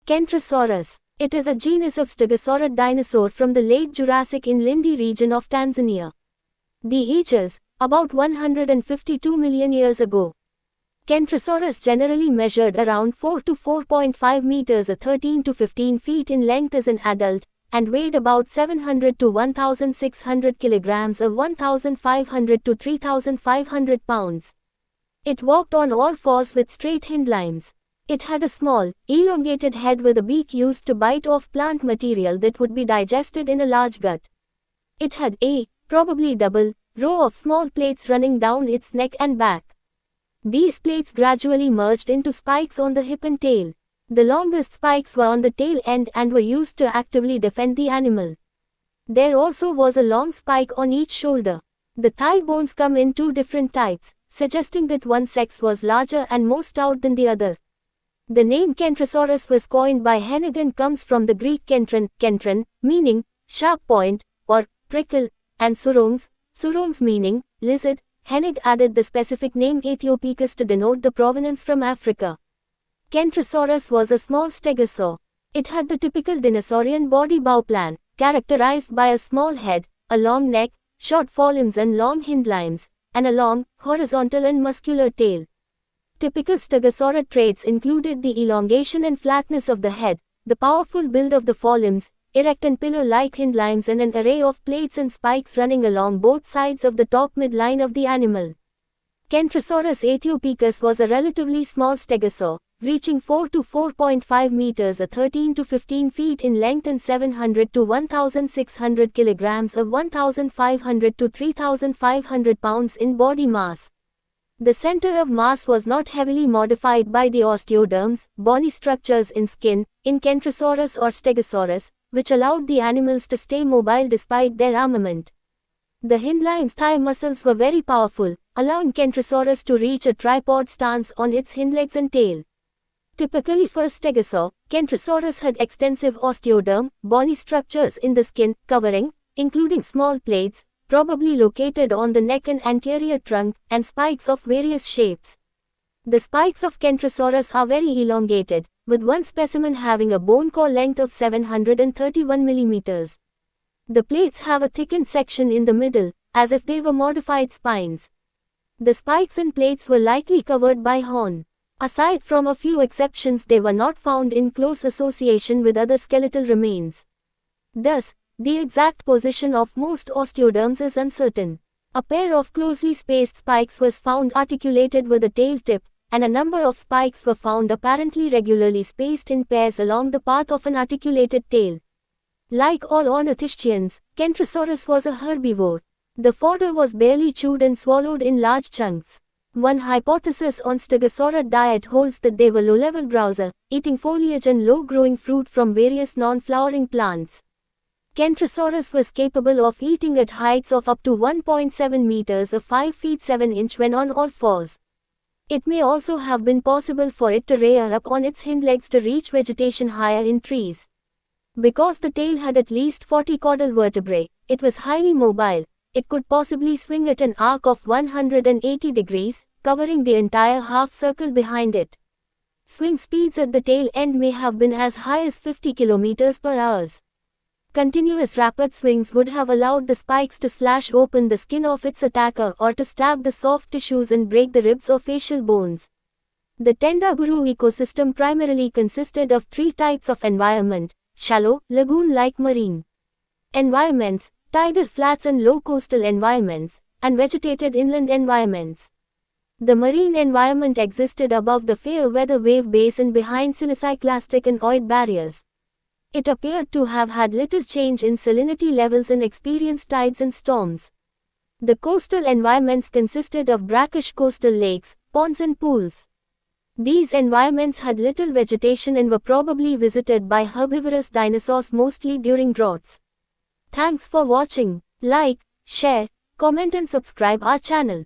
Kentrosaurus. It is a genus of stegosaurid dinosaur from the late Jurassic in Lindi region of Tanzania. The ages, about 152 million years ago. Kentrosaurus generally measured around 4 to 4.5 meters or 13 to 15 feet in length as an adult, and weighed about 700 to 1,600 kilograms or 1,500 to 3,500 pounds. It walked on all fours with straight hindlimbs. It had a small, elongated head with a beak used to bite off plant material that would be digested in a large gut. It had a, probably double, row of small plates running down its neck and back. These plates gradually merged into spikes on the hip and tail. The longest spikes were on the tail end and were used to actively defend the animal. There also was a long spike on each shoulder. The thigh bones come in two different types, suggesting that one sex was larger and more stout than the other. The name Kentrosaurus was coined by Hennig and comes from the Greek kentron, meaning sharp point or prickle, and surongs meaning lizard. Hennig added the specific name Aethiopicus to denote the provenance from Africa. Kentrosaurus was a small stegosaur. It had the typical dinosaurian body bow plan, characterized by a small head, a long neck, short forelimbs and long hindlimbs, and a long, horizontal and muscular tail. Typical stegosaurid traits included the elongation and flatness of the head, the powerful build of the forelimbs, erect and pillar-like hindlimbs and an array of plates and spikes running along both sides of the top midline of the animal. Kentrosaurus aethiopicus was a relatively small stegosaur, reaching 4 to 4.5 meters or 13 to 15 feet in length and 700 to 1,600 kilograms or 1,500 to 3,500 pounds in body mass. The center of mass was not heavily modified by the osteoderms, bony structures in skin, in Kentrosaurus or Stegosaurus, which allowed the animals to stay mobile despite their armament. The hindlimbs' thigh muscles were very powerful, allowing Kentrosaurus to reach a tripod stance on its hindlegs and tail. Typically for a stegosaur, Kentrosaurus had extensive osteoderm, bony structures in the skin covering, including small plates, probably located on the neck and anterior trunk, and spikes of various shapes. The spikes of Kentrosaurus are very elongated, with one specimen having a bone core length of 731 mm. The plates have a thickened section in the middle, as if they were modified spines. The spikes and plates were likely covered by horn. Aside from a few exceptions, they were not found in close association with other skeletal remains. Thus, the exact position of most osteoderms is uncertain. A pair of closely spaced spikes was found articulated with a tail tip, and a number of spikes were found apparently regularly spaced in pairs along the path of an articulated tail. Like all ornithischians, Kentrosaurus was a herbivore. The fodder was barely chewed and swallowed in large chunks. One hypothesis on stegosaurid diet holds that they were low-level browser, eating foliage and low-growing fruit from various non-flowering plants. Kentrosaurus was capable of eating at heights of up to 1.7 meters or 5 feet 7 inches when on all fours. It may also have been possible for it to rear up on its hind legs to reach vegetation higher in trees. Because the tail had at least 40 caudal vertebrae, it was highly mobile. It could possibly swing at an arc of 180 degrees, covering the entire half circle behind it. Swing speeds at the tail end may have been as high as 50 km per hour. Continuous rapid swings would have allowed the spikes to slash open the skin of its attacker or to stab the soft tissues and break the ribs or facial bones. The Tendaguru ecosystem primarily consisted of three types of environment: shallow, lagoon-like marine environments, tidal flats and low coastal environments, and vegetated inland environments. The marine environment existed above the fair weather wave basin behind siliciclastic and oid barriers. It appeared to have had little change in salinity levels and experienced tides and storms. The coastal environments consisted of brackish coastal lakes, ponds and pools. These environments had little vegetation and were probably visited by herbivorous dinosaurs mostly during droughts. Thanks for watching. Like, share, comment and subscribe our channel.